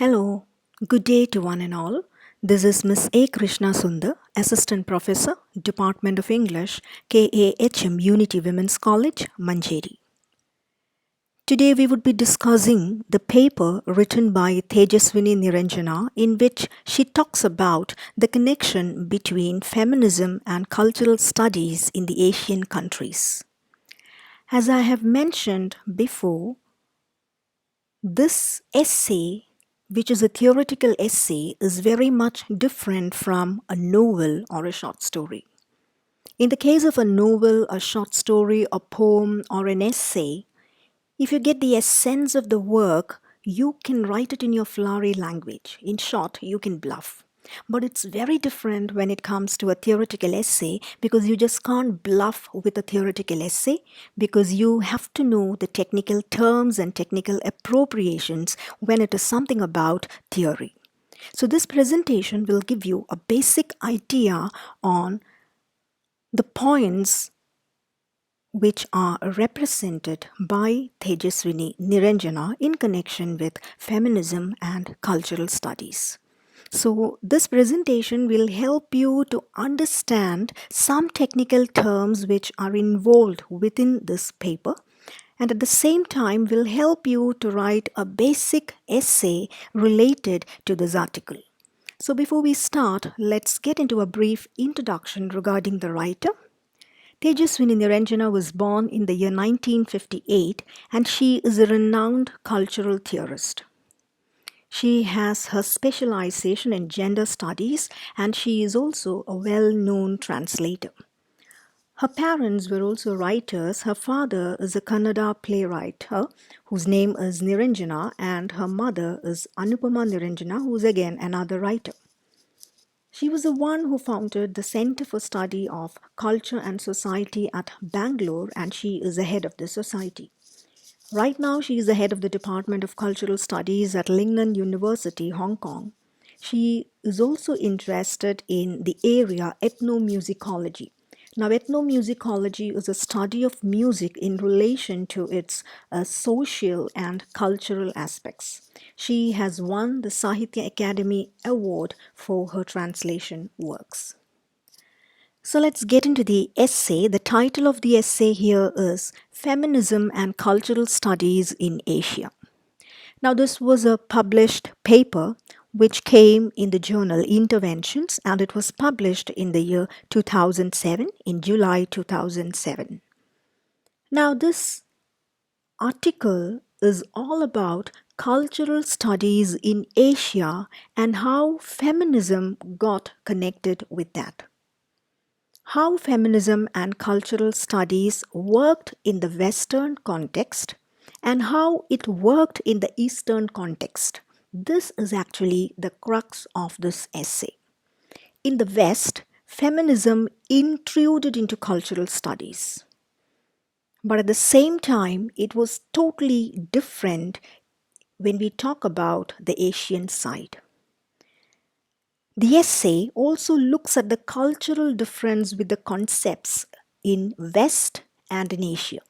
Hello, good day to one and all. This is Miss A. Krishna Sundar, Assistant Professor, Department of English, KAHM Unity Women's College, Manjeri. Today we would be discussing the paper written by Tejaswini Niranjana in which she talks about the connection between feminism and cultural studies in the Asian countries. As I have mentioned before, this essay, which is a theoretical essay, is very much different from a novel or a short story. In the case of a novel, a short story, a poem, or an essay, if you get the essence of the work, you can write it in your flowery language. In short, you can bluff. But it's very different when it comes to a theoretical essay because you just can't bluff with a theoretical essay because you have to know the technical terms and technical appropriations when it is something about theory. So this presentation will give you a basic idea on the points which are represented by Tejaswini Niranjana in connection with feminism and cultural studies. So this presentation will help you to understand some technical terms which are involved within this paper, and at the same time will help you to write a basic essay related to this article. So before we start, let's get into a brief introduction regarding the writer. Tejaswini Niranjana was born in the year 1958 and she is a renowned cultural theorist. She has her specialization in gender studies and she is also a well-known translator. Her parents were also writers. Her father is a Kannada playwright whose name is Niranjana, and her mother is Anupama Niranjana, who is again another writer. She was the one who founded the Center for Study of Culture and Society at Bangalore, and she is the head of the society. Right now, she is the head of the Department of Cultural Studies at Lingnan University, Hong Kong. She is also interested in the area ethnomusicology. Now, ethnomusicology is a study of music in relation to its social and cultural aspects. She has won the Sahitya Academy Award for her translation works. So let's get into the essay. The title of the essay here is Feminism and Cultural Studies in Asia. Now, this was a published paper which came in the journal Interventions, and it was published in the year 2007, in July 2007. Now, this article is all about cultural studies in Asia and how feminism got connected with that. How feminism and cultural studies worked in the Western context and how it worked in the Eastern context. This is actually the crux of this essay. In the West, feminism intruded into cultural studies. But at the same time, it was totally different when we talk about the Asian side. The essay also looks at the cultural difference with the concepts in West and in Asia.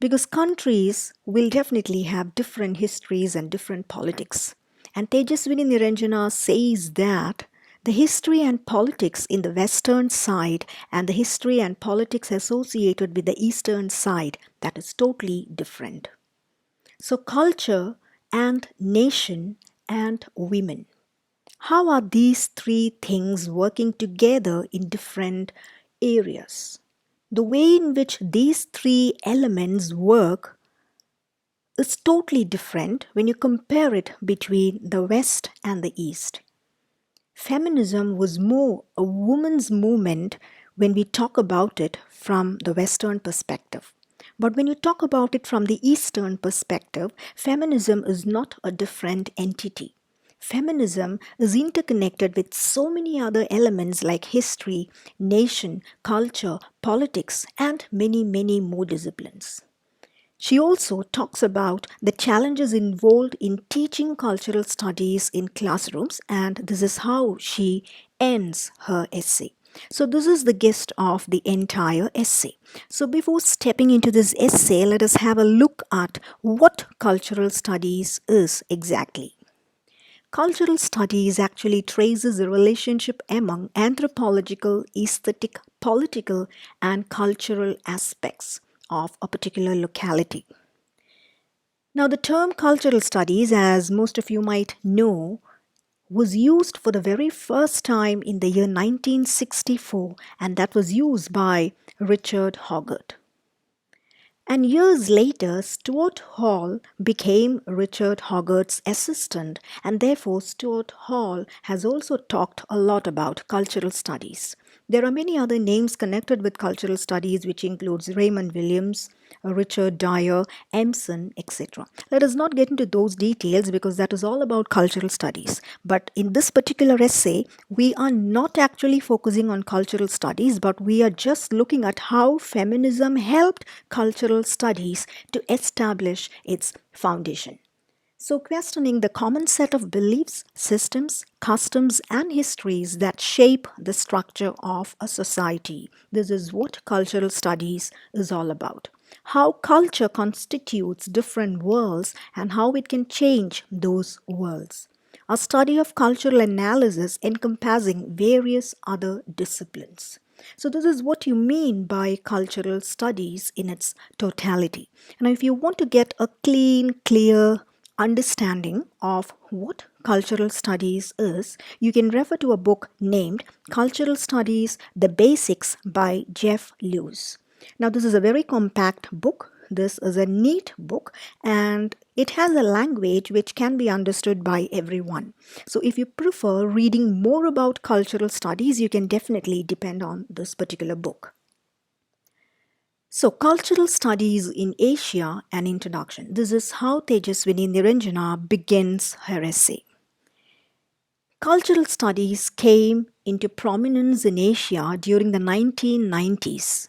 Because countries will definitely have different histories and different politics. And Tejaswini Niranjana says that the history and politics in the Western side and the history and politics associated with the Eastern side, that is totally different. So culture and nation and women. How are these three things working together in different areas? The way in which these three elements work is totally different when you compare it between the West and the East. Feminism was more a woman's movement when we talk about it from the Western perspective. But when you talk about it from the Eastern perspective, feminism is not a different entity. Feminism is interconnected with so many other elements like history, nation, culture, politics, and many, many more disciplines. She also talks about the challenges involved in teaching cultural studies in classrooms, and this is how she ends her essay. So, this is the gist of the entire essay. So, before stepping into this essay, let us have a look at what cultural studies is exactly. Cultural studies actually traces the relationship among anthropological, aesthetic, political, and cultural aspects of a particular locality. Now, the term cultural studies, as most of you might know, was used for the very first time in the year 1964, and that was used by Richard Hoggart. And years later, Stuart Hall became Richard Hoggart's assistant, and therefore Stuart Hall has also talked a lot about cultural studies. There are many other names connected with cultural studies, which includes Raymond Williams, Richard Dyer, Empson, etc. Let us not get into those details because that is all about cultural studies. But in this particular essay, we are not actually focusing on cultural studies, but we are just looking at how feminism helped cultural studies to establish its foundation. So, questioning the common set of beliefs, systems, customs, and histories that shape the structure of a society. This is what cultural studies is all about. How culture constitutes different worlds and how it can change those worlds. A study of cultural analysis encompassing various other disciplines. So, this is what you mean by cultural studies in its totality. Now, if you want to get a clean, clear understanding of what cultural studies is, you can refer to a book named Cultural Studies The Basics by Jeff Lewis. Now, this is a very compact book. This is a neat book and it has a language which can be understood by everyone. So, if you prefer reading more about cultural studies, you can definitely depend on this particular book. So, cultural studies in Asia, an introduction. This is how Tejaswini Niranjana begins her essay. Cultural studies came into prominence in Asia during the 1990s.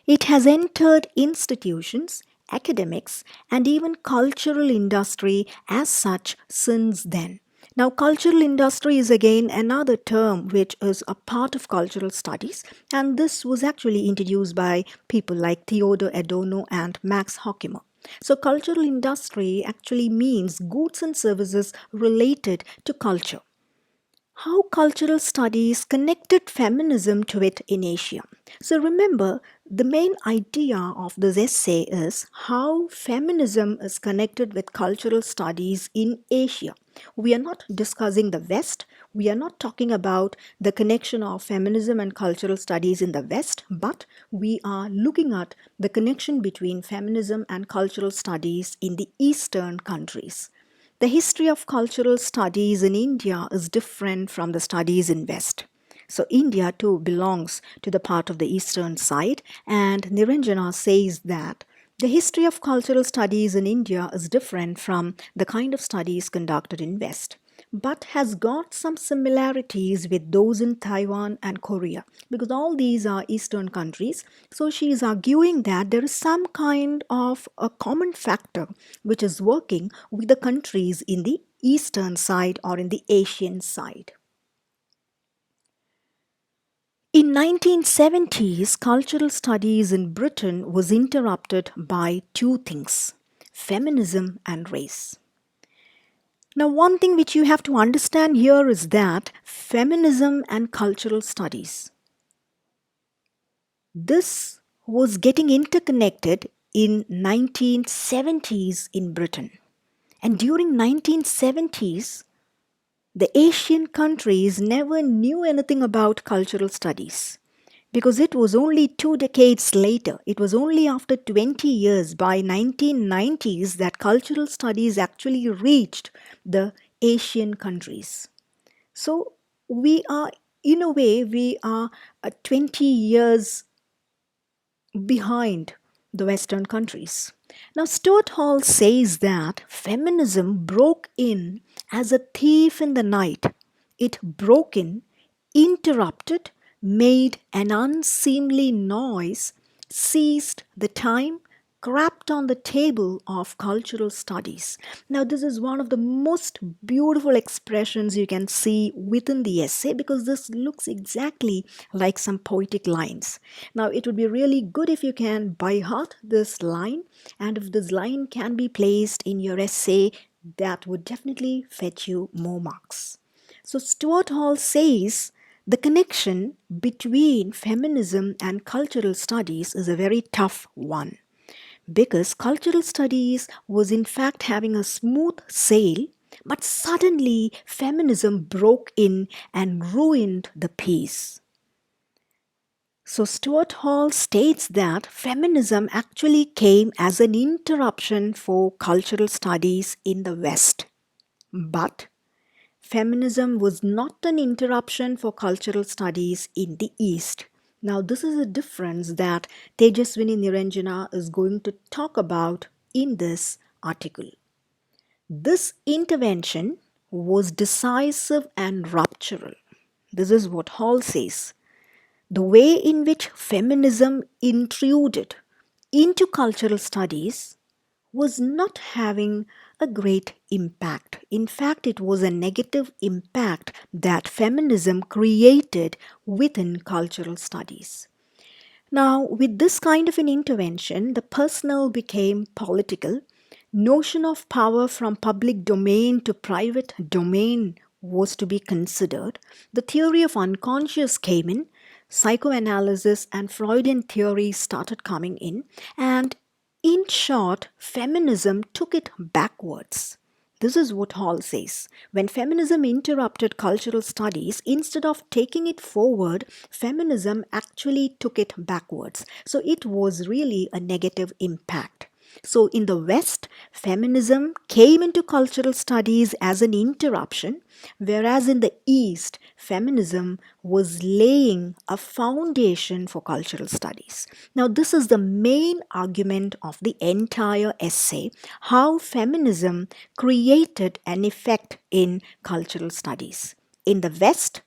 It has entered institutions, academics, and even cultural industry as such since then. Now, cultural industry is again another term which is a part of cultural studies, and this was actually introduced by people like Theodor Adorno and Max Horkheimer. So, cultural industry actually means goods and services related to culture. How cultural studies connected feminism to it in Asia. So remember, the main idea of this essay is how feminism is connected with cultural studies in Asia. We are not discussing the West. We are not talking about the connection of feminism and cultural studies in the West, but we are looking at the connection between feminism and cultural studies in the Eastern countries. The history of cultural studies in India is different from the studies in West. So India too belongs to the part of the eastern side, and Niranjana says that the history of cultural studies in India is different from the kind of studies conducted in West, but has got some similarities with those in Taiwan and Korea because all these are eastern countries. So she is arguing that there is some kind of a common factor which is working with the countries in the eastern side or in the Asian side. In 1970s, cultural studies in Britain was interrupted by two things: feminism and race. Now, one thing which you have to understand here is that feminism and cultural studies, this was getting interconnected in 1970s in Britain. And during 1970s, the Asian countries never knew anything about cultural studies because it was only 2 decades later, it was only after 20 years, by 1990s, that cultural studies actually reached the Asian countries. So we are, in a way, we are 20 years behind the Western countries. Now, Stuart Hall says that feminism broke in as a thief in the night. It broke in, interrupted, made an unseemly noise, seized the time, scrapped on the table of cultural studies. Now, this is one of the most beautiful expressions you can see within the essay because this looks exactly like some poetic lines. Now, it would be really good if you can by heart this line, and if this line can be placed in your essay, that would definitely fetch you more marks. So, Stuart Hall says the connection between feminism and cultural studies is a very tough one because cultural studies was in fact having a smooth sail, but suddenly feminism broke in and ruined the peace. So, Stuart Hall states that feminism actually came as an interruption for cultural studies in the West. But feminism was not an interruption for cultural studies in the East. Now, this is a difference that Tejaswini Niranjana is going to talk about in this article. This intervention was decisive and ruptural. This is what Hall says. The way in which feminism intruded into cultural studies was not having a great impact. In fact, it was a negative impact that feminism created within cultural studies. Now, with this kind of an intervention, the personal became political. Notion of power from public domain to private domain was to be considered. The theory of unconscious came in. Psychoanalysis and Freudian theories started coming in. And in short, feminism took it backwards. This is what Hall says. When feminism interrupted cultural studies, instead of taking it forward, feminism actually took it backwards. So it was really a negative impact. So in the West, feminism came into cultural studies as an interruption, whereas in the East, feminism was laying a foundation for cultural studies. Now, this is the main argument of the entire essay, how feminism created an effect in cultural studies. In the West,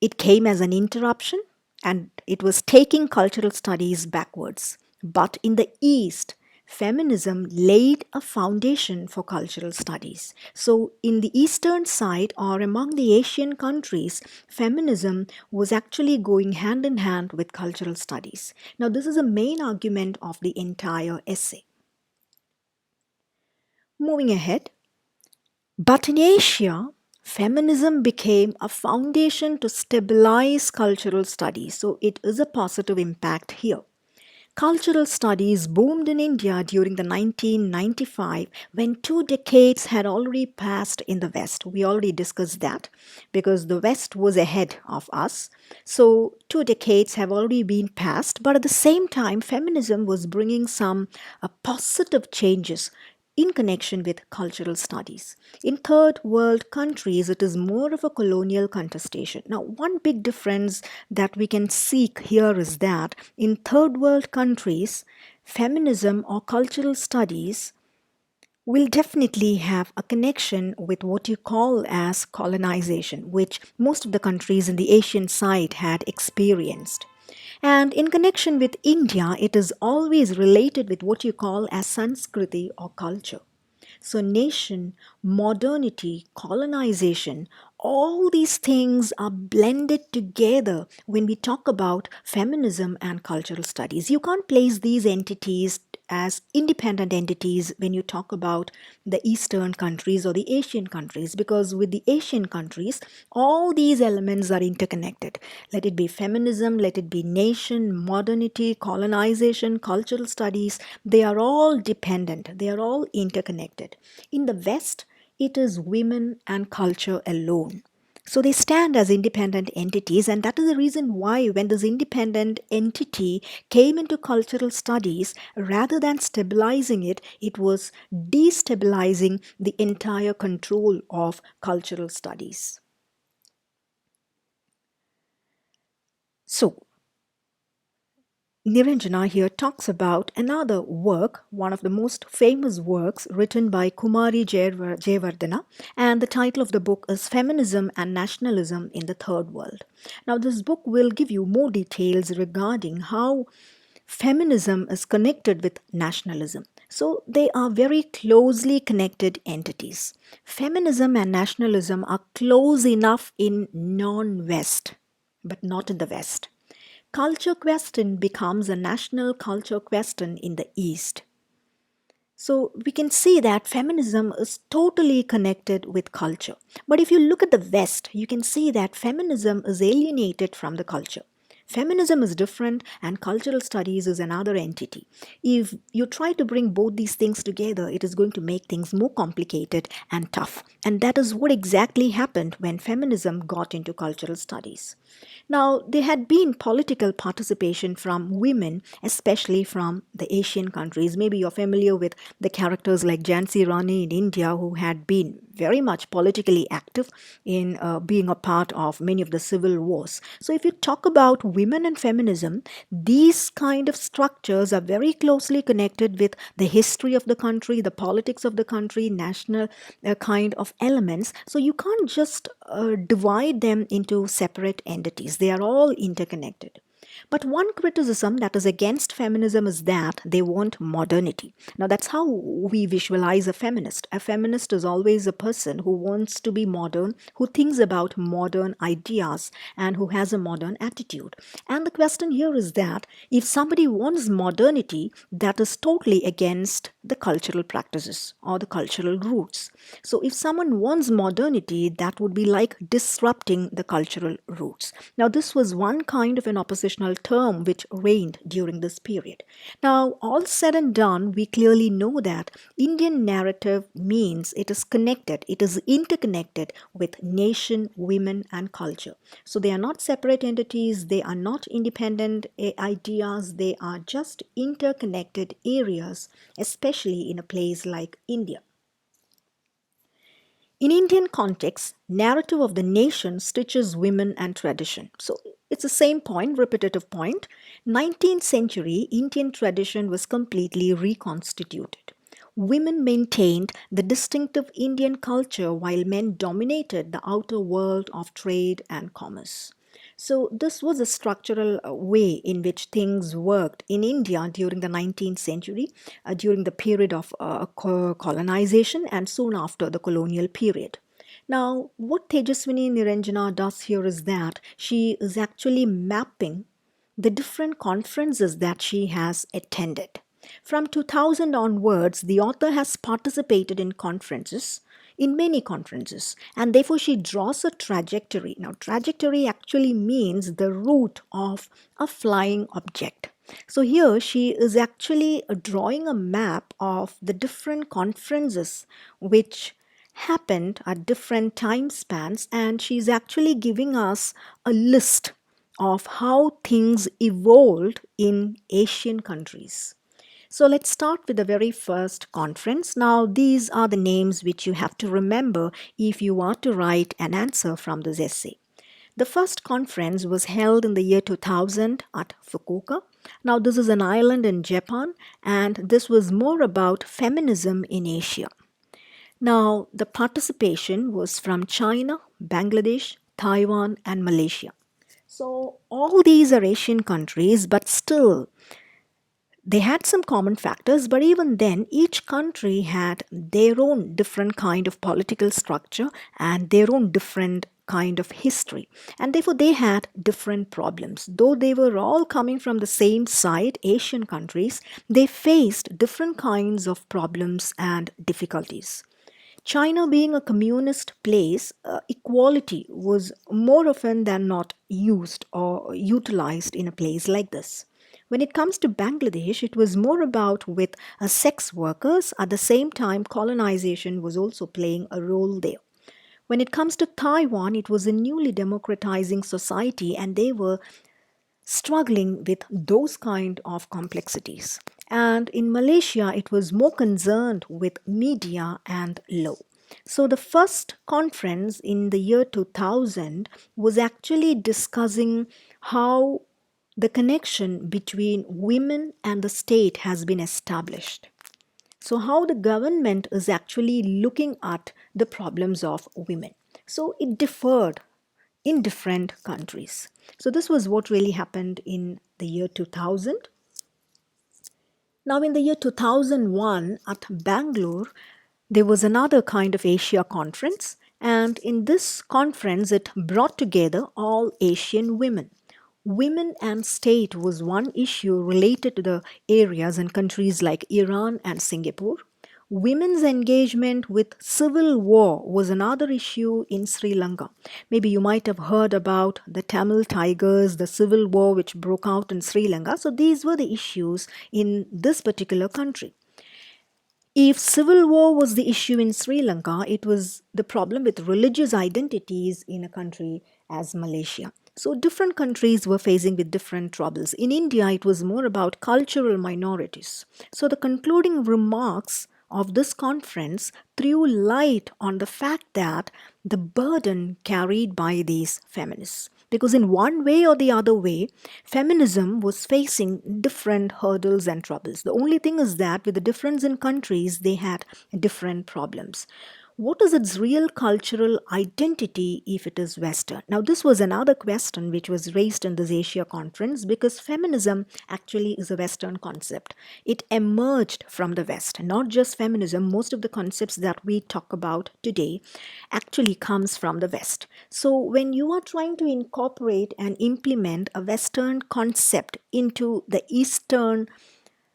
it came as an interruption and it was taking cultural studies backwards. But in the East, feminism laid a foundation for cultural studies. So, in the eastern side or among the Asian countries, feminism was actually going hand in hand with cultural studies. Now, this is a main argument of the entire essay. Moving ahead, but in Asia, feminism became a foundation to stabilize cultural studies, so it is a positive impact here. Cultural studies boomed in India during the 1995 when 2 decades had already passed in the West. We already discussed that because the West was ahead of us. So 2 decades have already been passed, but at the same time, feminism was bringing some positive changes in connection with cultural studies. In third world countries, it is more of a colonial contestation. Now, one big difference that we can seek here is that in third world countries, feminism or cultural studies will definitely have a connection with what you call as colonization, which most of the countries in the Asian side had experienced. And in connection with India, it is always related with what you call as Sanskriti or culture. So, nation, modernity, colonization, all these things are blended together when we talk about feminism and cultural studies. You can't place these entities as independent entities when you talk about the Eastern countries or the Asian countries, because with the Asian countries, all these elements are interconnected. Let it be feminism, let it be nation, modernity, colonization, cultural studies, they are all dependent, they are all interconnected. In the West, it is women and culture alone. So they stand as independent entities, and that is the reason why, when this independent entity came into cultural studies, rather than stabilizing it, it was destabilizing the entire control of cultural studies. So, Niranjana here talks about another work, one of the most famous works written by Kumari Jayawardene, and the title of the book is Feminism and Nationalism in the Third World. Now, this book will give you more details regarding how feminism is connected with nationalism. So they are very closely connected entities. Feminism and nationalism are close enough in non West, but not in the West. Culture question becomes a national culture question in the East. So we can see that feminism is totally connected with culture. But if you look at the West, you can see that feminism is alienated from the culture. Feminism is different and cultural studies is another entity. If you try to bring both these things together, it is going to make things more complicated and tough. And that is what exactly happened when feminism got into cultural studies. Now, there had been political participation from women, especially from the Asian countries. Maybe you're familiar with the characters like Jhansi Rani in India, who had been very much politically active in being a part of many of the civil wars. So, if you talk about women and feminism, these kind of structures are very closely connected with the history of the country, the politics of the country, national kind of elements. So, you can't just divide them into separate entities. They are all interconnected. But one criticism that is against feminism is that they want modernity. Now, that's how we visualize a feminist. A feminist is always a person who wants to be modern, who thinks about modern ideas, and who has a modern attitude. And the question here is that if somebody wants modernity, that is totally against the cultural practices or the cultural roots. So, if someone wants modernity, that would be like disrupting the cultural roots. Now, this was one kind of an oppositional term which reigned during this period. Now, all said and done, we clearly know that Indian narrative means it is connected, it is interconnected with nation, women, and culture. So, they are not separate entities, they are not independent ideas, they are just interconnected areas, especially in a place like India. In Indian context, narrative of the nation stitches women and tradition. So it's the same point, repetitive point. 19th century Indian tradition was completely reconstituted. Women maintained the distinctive Indian culture while men dominated the outer world of trade and commerce. So, this was a structural way in which things worked in India during the 19th century, during the period of colonization, and soon after the colonial period. Now, what Tejaswini Niranjana does here is that she is actually mapping the different conferences that she has attended. From 2000 onwards, the author has participated in many conferences, and therefore she draws a trajectory. Now, trajectory actually means the route of a flying object. So, here she is actually drawing a map of the different conferences which happened at different time spans, and she's actually giving us a list of how things evolved in Asian countries. So let's start with the very first conference. Now, these are the names which you have to remember if you are to write an answer from this essay. The first conference was held in the year 2000 at Fukuoka. Now, this is an island in Japan, and this was more about feminism in Asia. Now, the participation was from China, Bangladesh, Taiwan, and Malaysia. So, all these are Asian countries, but still, they had some common factors, but even then, each country had their own different kind of political structure and their own different kind of history. And therefore, they had different problems. Though they were all coming from the same side, Asian countries, they faced different kinds of problems and difficulties. China being a communist place, equality was more often than not used or utilized in a place like this. When it comes to Bangladesh, it was more about with sex workers. At the same time, colonization was also playing a role there. When it comes to Taiwan, it was a newly democratizing society and they were struggling with those kind of complexities. And in Malaysia, it was more concerned with media and law. So the first conference in the year 2000 was actually discussing how the connection between women and the state has been established. So, how the government is actually looking at the problems of women. So, it differed in different countries. So, this was what really happened in the year 2000. Now, in the year 2001 at Bangalore, there was another kind of Asia conference, and in this conference, it brought together all Asian women. Women and state was one issue related to the areas and countries like Iran and Singapore. Women's engagement with civil war was another issue in Sri Lanka. Maybe you might have heard about the Tamil Tigers, the civil war which broke out in Sri Lanka. So these were the issues in this particular country. If civil war was the issue in Sri Lanka, it was the problem with religious identities in a country as Malaysia. So different countries were facing with different troubles. In India, it was more about cultural minorities. So the concluding remarks of this conference threw light on the fact that the burden carried by these feminists. Because in one way or the other way, feminism was facing different hurdles and troubles. The only thing is that with the difference in countries, they had different problems. What is its real cultural identity if it is Western? Now, this was another question which was raised in this Asia conference because feminism actually is a Western concept. It emerged from the West. Not just feminism, most of the concepts that we talk about today actually comes from the West. So, when you are trying to incorporate and implement a Western concept into the Eastern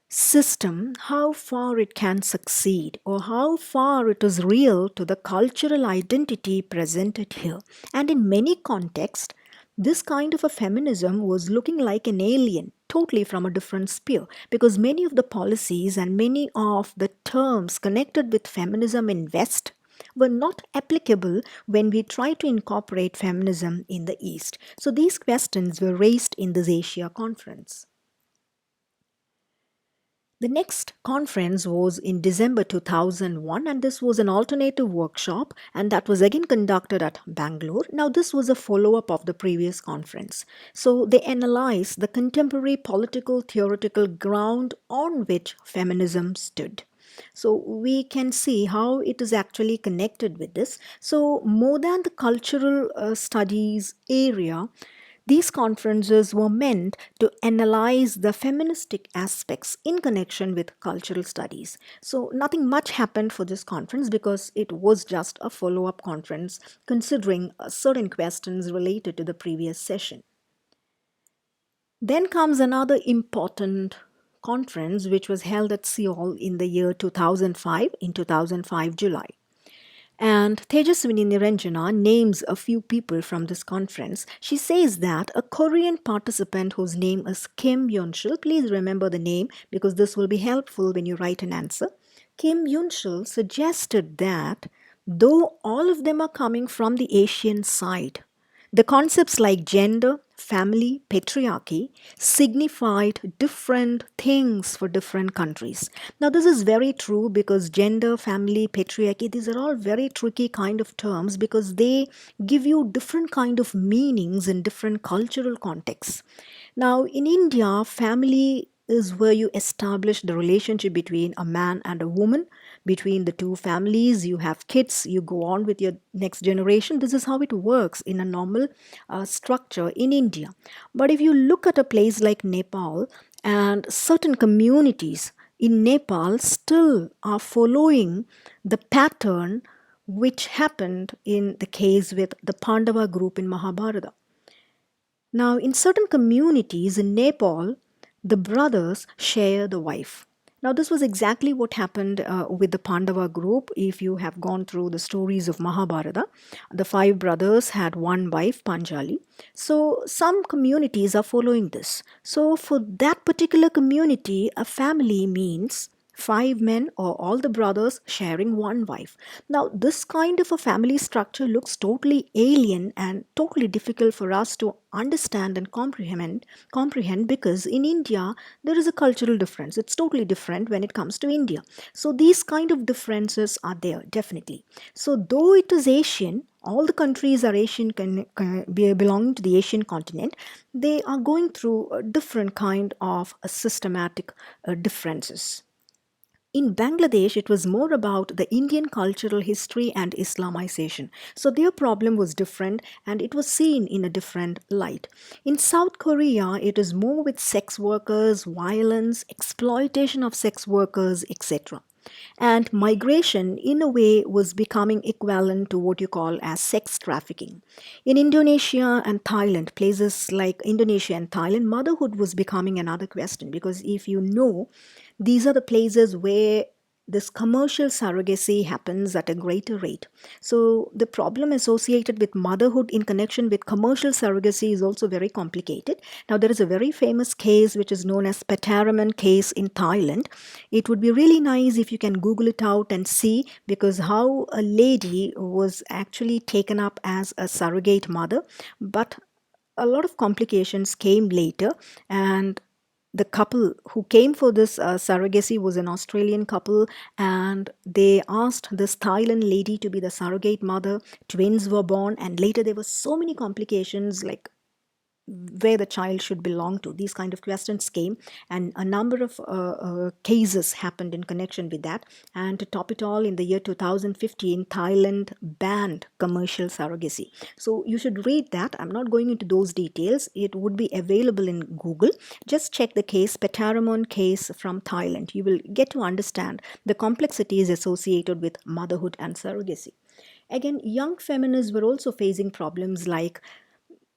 system, how far it can succeed or how far it is real to the cultural identity presented here. And in many contexts, this kind of a feminism was looking like an alien, totally from a different sphere, because many of the policies and many of the terms connected with feminism in West were not applicable when we try to incorporate feminism in the East. So these questions were raised in this Asia conference. The next conference was in December 2001, and this was an alternative workshop, and that was again conducted at Bangalore. Now, this was a follow up of the previous conference. So, they analyzed the contemporary political theoretical ground on which feminism stood. So we can see how it is actually connected with this. So more than the cultural studies area, these conferences were meant to analyze the feministic aspects in connection with cultural studies. So, nothing much happened for this conference because it was just a follow up conference considering certain questions related to the previous session. Then comes another important conference which was held at Seoul in the year 2005, in 2005 July. And Tejaswini Niranjana names a few people from this conference. She says that a Korean participant whose name is Kim Yunshil, please remember the name because this will be helpful when you write an answer. Kim Yunshil suggested that though all of them are coming from the Asian side, the concepts like gender, family, patriarchy signified different things for different countries. Now, this is very true because gender, family, patriarchy, these are all very tricky kind of terms because they give you different kind of meanings in different cultural contexts. Now, in India, family is where you establish the relationship between a man and a woman, between the two families. You have kids, you go on with your next generation. This is how it works in a normal structure in India. But if you look at a place like Nepal, and certain communities in Nepal still are following the pattern which happened in the case with the Pandava group in Mahabharata. Now, in certain communities in Nepal, the brothers share the wife. Now, this was exactly what happened with the Pandava group. If you have gone through the stories of Mahabharata, the five brothers had one wife, Panjali. So, some communities are following this. So, for that particular community, a family means five men or all the brothers sharing one wife. Now, this kind of a family structure looks totally alien and totally difficult for us to understand and comprehend because in India there is a cultural difference. It's totally different when it comes to India. So these kind of differences are there definitely. So though it is Asian, all the countries are Asian, belonging to the Asian continent, they are going through a different kind of systematic differences. In Bangladesh, it was more about the Indian cultural history and Islamization. So their problem was different and it was seen in a different light. In South Korea, it is more with sex workers, violence, exploitation of sex workers, etc. And migration, in a way, was becoming equivalent to what you call as sex trafficking. In Indonesia and Thailand, places like Indonesia and Thailand, motherhood was becoming another question because if you know, these are the places where this commercial surrogacy happens at a greater rate. So the problem associated with motherhood in connection with commercial surrogacy is also very complicated. Now there is a very famous case which is known as Petaraman case in Thailand. It would be really nice if you can Google it out and see because how a lady was actually taken up as a surrogate mother, but a lot of complications came later and the couple who came for this surrogacy was an Australian couple, and they asked this Thailand lady to be the surrogate mother. Twins were born, and later there were so many complications like where the child should belong to. These kind of questions came, and a number of cases happened in connection with that. And to top it all, in the year 2015, Thailand banned commercial surrogacy. So you should read that. I'm not going into those details. It would be available in Google. Just check the case, Petaramon case from Thailand. You will get to understand the complexities associated with motherhood and surrogacy. Again, young feminists were also facing problems like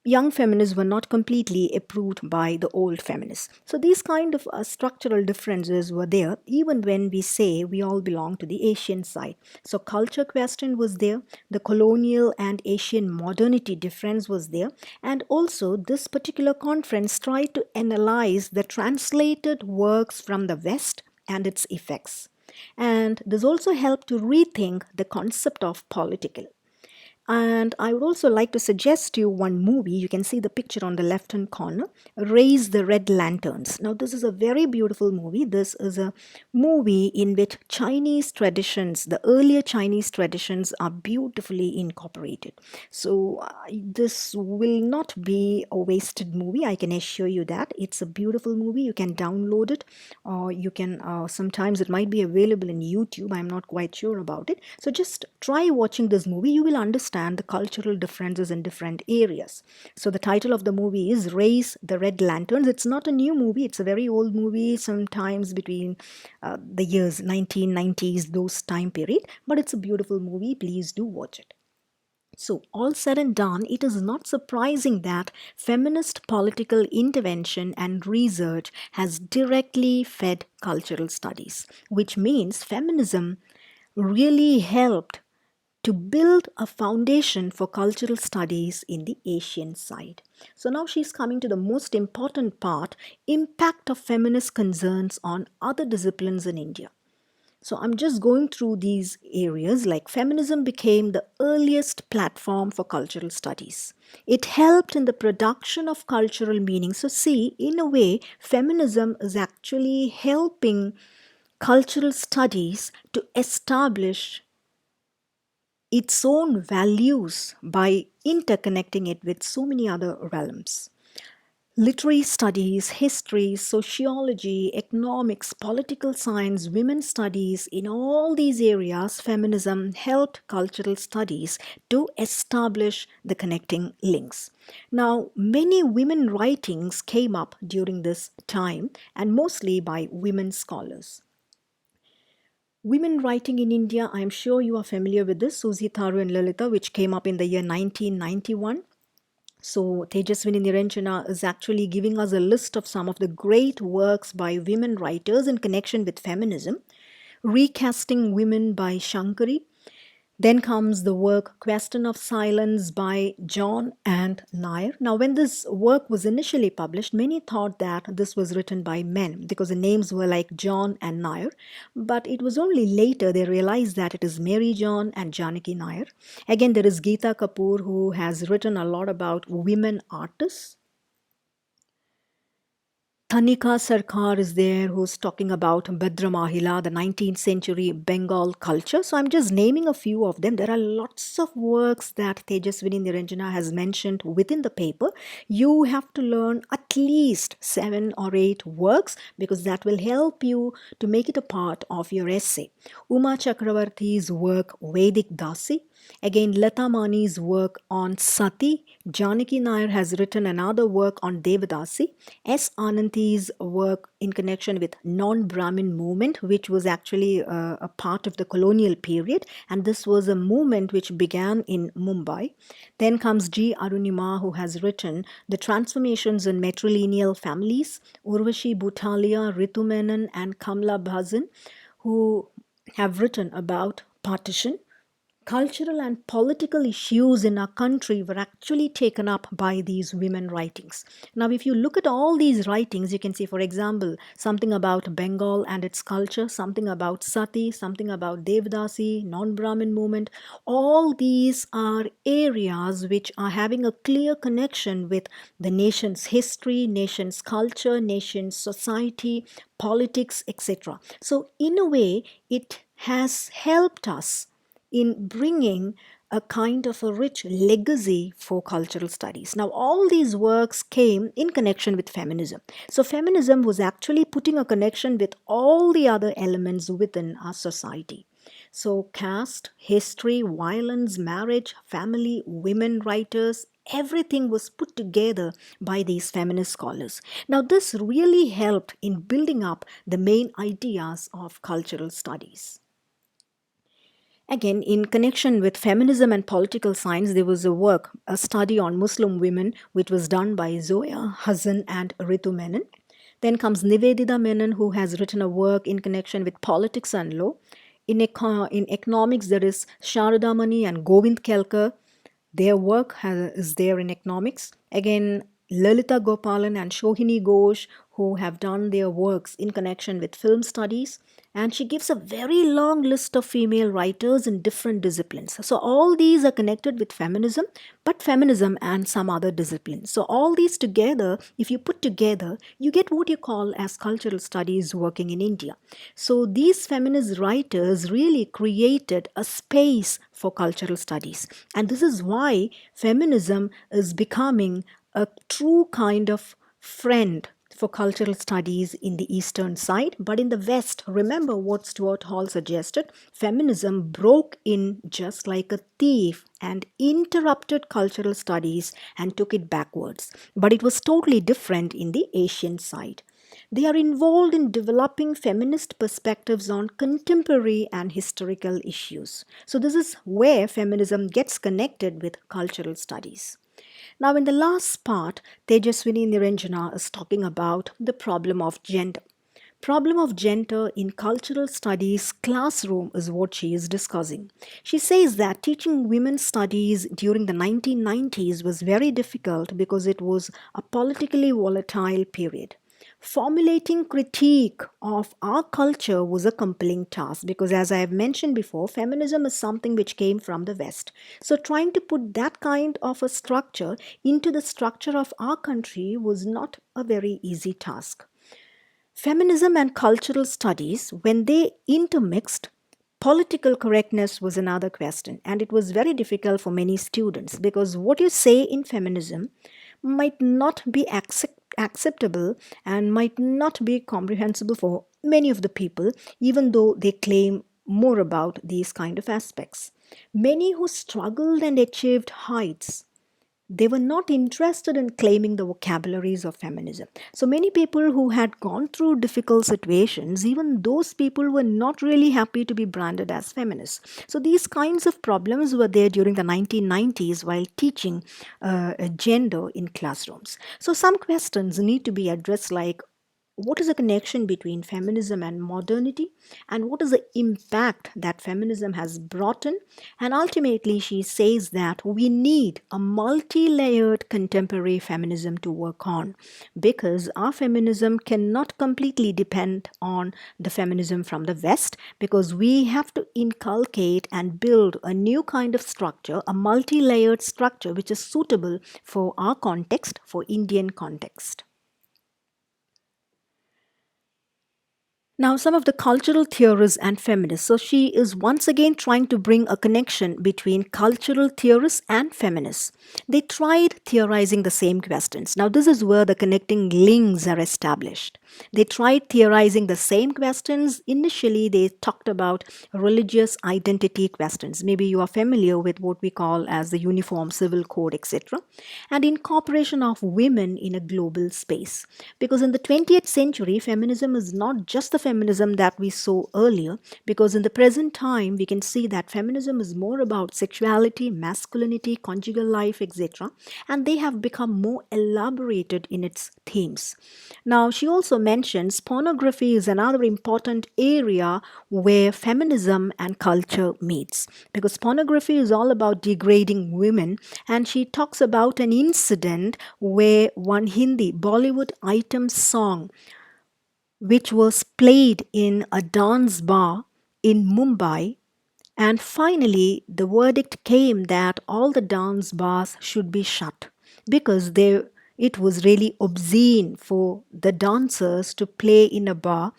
young feminists were not completely approved by the old feminists. So these kind of structural differences were there even when we say we all belong to the Asian side. So culture question was there, the colonial and Asian modernity difference was there, and also this particular conference tried to analyze the translated works from the West and its effects. And this also helped to rethink the concept of political. And I would also like to suggest you one movie. You can see the picture on the left hand corner, Raise the Red Lanterns. Now, this is a very beautiful movie. This is a movie in which Chinese traditions, the earlier Chinese traditions, are beautifully incorporated. So, this will not be a wasted movie. I can assure you that. It's a beautiful movie. You can download it, or you can, sometimes it might be available in YouTube. I'm not quite sure about it. So, just try watching this movie. You will understand the cultural differences in different areas. So the title of the movie is Raise the Red Lanterns. It's not a new movie. It's a very old movie, sometimes between the years 1990s, those time period. But it's a beautiful movie. Please do watch it. So, all said and done, it is not surprising that feminist political intervention and research has directly fed cultural studies, which means feminism really helped to build a foundation for cultural studies in the Asian side. So now she's coming to the most important part, impact of feminist concerns on other disciplines in India. So I'm just going through these areas like feminism became the earliest platform for cultural studies. It helped in the production of cultural meaning. So see, in a way, feminism is actually helping cultural studies to establish its own values by interconnecting it with so many other realms. Literary studies, history, sociology, economics, political science, women's studies, in all these areas, feminism helped cultural studies to establish the connecting links. Now, many women writings came up during this time and mostly by women scholars. Women writing in India, I am sure you are familiar with this, Susi Tharu and Lalita, which came up in the year 1991. So Tejaswini Niranjana is actually giving us a list of some of the great works by women writers in connection with feminism. Recasting Women by Shankari. Then comes the work Question of Silence by John and Nair. Now, when this work was initially published, many thought that this was written by men because the names were like John and Nair. But it was only later they realized that it is Mary John and Janaki Nair. Again, there is Geeta Kapoor, who has written a lot about women artists. Tanika Sarkar is there, who's talking about Bhadra Mahila, the 19th century Bengal culture. So I'm just naming a few of them. There are lots of works that Tejaswini Niranjana has mentioned within the paper. You have to learn at least 7 or 8 works because that will help you to make it a part of your essay. Uma Chakravarti's work Vedic Dasi. Again, Lata Mani's work on Sati. Janaki Nair has written another work on Devadasi. S. Ananti's work in connection with non-Brahmin movement, which was actually a part of the colonial period, and this was a movement which began in Mumbai. Then comes G. Arunima, who has written The Transformations in Matrilineal Families. Urvashi Bhutalia, Ritu Menon, and Kamla Bhasan, who have written about partition. Cultural and political issues in our country were actually taken up by these women writings. Now, if you look at all these writings, you can see, for example, something about Bengal and its culture, something about Sati, something about Devdasi, non-Brahmin movement. All these are areas which are having a clear connection with the nation's history, nation's culture, nation's society, politics, etc. So, in a way, it has helped us in bringing a kind of a rich legacy for cultural studies. Now, all these works came in connection with feminism. So, feminism was actually putting a connection with all the other elements within our society. So, caste, history, violence, marriage, family, women writers, everything was put together by these feminist scholars. Now, this really helped in building up the main ideas of cultural studies. Again, in connection with feminism and political science, there was a work, a study on Muslim women, which was done by Zoya Hassan and Ritu Menon. Then comes Nivedita Menon, who has written a work in connection with politics and law. In economics, there is Sharada Mani and Govind Kelkar. Their work is there in economics. Again, Lalita Gopalan and Shohini Ghosh, who have done their works in connection with film studies. And she gives a very long list of female writers in different disciplines. So, all these are connected with feminism, but feminism and some other disciplines. So, all these together, if you put together, you get what you call as cultural studies working in India. So, these feminist writers really created a space for cultural studies. And this is why feminism is becoming a true kind of friend for cultural studies in the eastern side. But in the west, remember what Stuart Hall suggested, feminism broke in just like a thief and interrupted cultural studies and took it backwards. But it was totally different in the Asian side. They are involved in developing feminist perspectives on contemporary and historical issues. So, this is where feminism gets connected with cultural studies. Now, in the last part, Tejaswini Niranjana is talking about the problem of gender. Problem of gender in cultural studies classroom is what she is discussing. She says that teaching women studies during the 1990s was very difficult because it was a politically volatile period. Formulating critique of our culture was a compelling task because, as I have mentioned before, feminism is something which came from the West. So, trying to put that kind of a structure into the structure of our country was not a very easy task. Feminism and cultural studies, when they intermixed, political correctness was another question, and it was very difficult for many students because what you say in feminism might not be acceptable and might not be comprehensible for many of the people, even though they claim more about these kind of aspects. Many who struggled and achieved heights, they were not interested in claiming the vocabularies of feminism. So many people who had gone through difficult situations, even those people were not really happy to be branded as feminists. So these kinds of problems were there during the 1990s while teaching gender in classrooms. So some questions need to be addressed, like what is the connection between feminism and modernity, and what is the impact that feminism has brought in. And ultimately she says that we need a multi-layered contemporary feminism to work on because our feminism cannot completely depend on the feminism from the West, because we have to inculcate and build a new kind of structure, a multi-layered structure which is suitable for our context, for Indian context. Now, some of the cultural theorists and feminists. So, she is once again trying to bring a connection between cultural theorists and feminists. They tried theorizing the same questions. Now, this is where the connecting links are established. They tried theorizing the same questions. Initially, they talked about religious identity questions. Maybe you are familiar with what we call as the Uniform Civil Code, etc., and incorporation of women in a global space. Because in the 20th century, feminism is not just the feminism that we saw earlier, because in the present time, we can see that feminism is more about sexuality, masculinity, conjugal life, etc., and they have become more elaborated in its themes. Now, she also mentions pornography is another important area where feminism and culture meets, because pornography is all about degrading women, and she talks about an incident where one Hindi Bollywood item song, which was played in a dance bar in Mumbai, and finally the verdict came that all the dance bars should be shut because it was really obscene for the dancers to play in a bar,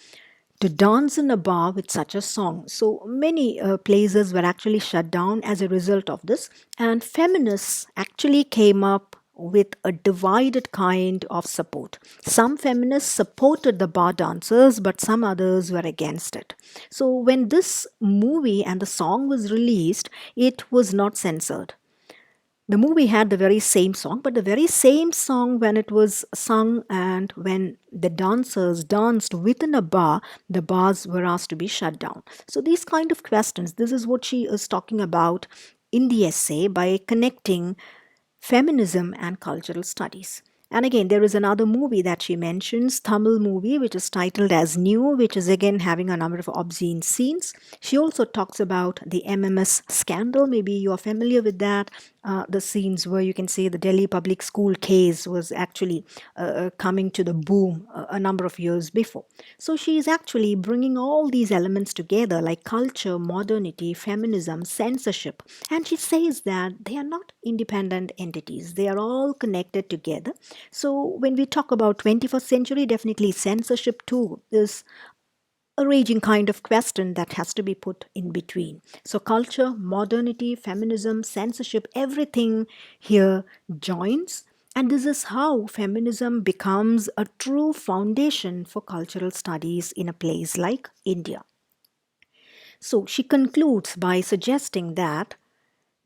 to dance in a bar with such a song. So many places were actually shut down as a result of this, and feminists actually came up with a divided kind of support. Some feminists supported the bar dancers, but some others were against it. So when this movie and the song was released, it was not censored. The movie had the very same song, but the very same song, when it was sung and when the dancers danced within a bar, the bars were asked to be shut down. So these kind of questions, this is what she is talking about in the essay by connecting feminism and cultural studies. And again, there is another movie that she mentions, Tamil movie, which is titled as New, which is again having a number of obscene scenes. She also talks about the MMS scandal. Maybe you are familiar with that. The scenes where you can say the Delhi public school case was actually coming to the boom a number of years before. So she is actually bringing all these elements together like culture, modernity, feminism, censorship. And she says that they are not independent entities. They are all connected together. So when we talk about 21st century, definitely censorship too is a raging kind of question that has to be put in between. So culture, modernity, feminism, censorship, everything here joins. And this is how feminism becomes a true foundation for cultural studies in a place like India. So she concludes by suggesting that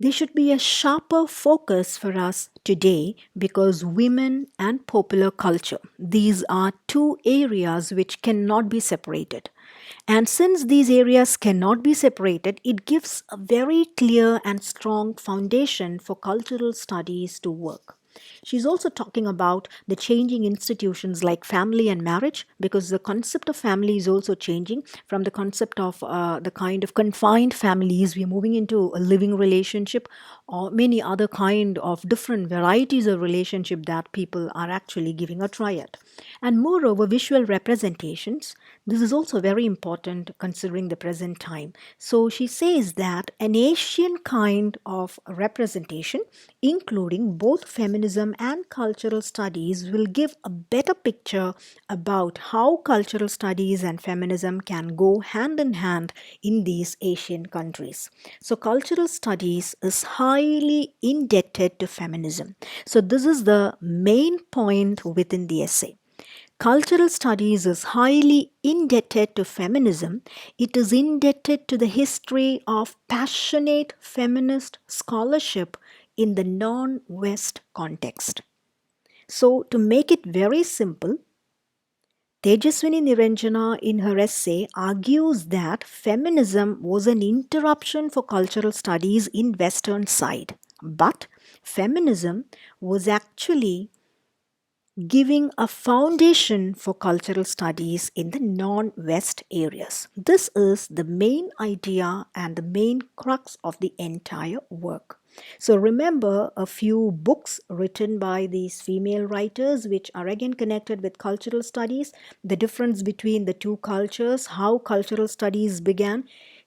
there should be a sharper focus for us today because women and popular culture, these are two areas which cannot be separated. And since these areas cannot be separated, it gives a very clear and strong foundation for cultural studies to work. She's also talking about the changing institutions like family and marriage, because the concept of family is also changing from the concept of the kind of confined families. We're moving into a living relationship or many other kind of different varieties of relationship that people are actually giving a try at. And moreover, visual representations. This is also very important considering the present time. So she says that an Asian kind of representation, including both feminism and cultural studies, will give a better picture about how cultural studies and feminism can go hand in hand in these Asian countries. So cultural studies is highly indebted to feminism. So this is the main point within the essay. Cultural studies is highly indebted to feminism. It is indebted to the history of passionate feminist scholarship in the non West context. So, to make it very simple, Tejaswini Niranjana in her essay argues that feminism was an interruption for cultural studies in Western side, but feminism was actually giving a foundation for cultural studies in the non-West areas. This is the main idea and the main crux of the entire work. So remember a few books written by these female writers which are again connected with cultural studies, the difference between the two cultures, how cultural studies began,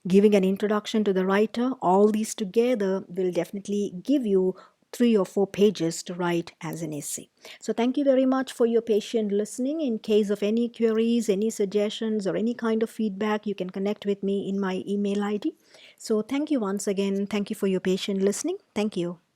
giving an introduction to the writer. All these together will definitely give you 3 or 4 pages to write as an essay. So thank you very much for your patient listening. In case of any queries, any suggestions, or any kind of feedback, you can connect with me in my email ID. So thank you once again. Thank you for your patient listening. Thank you.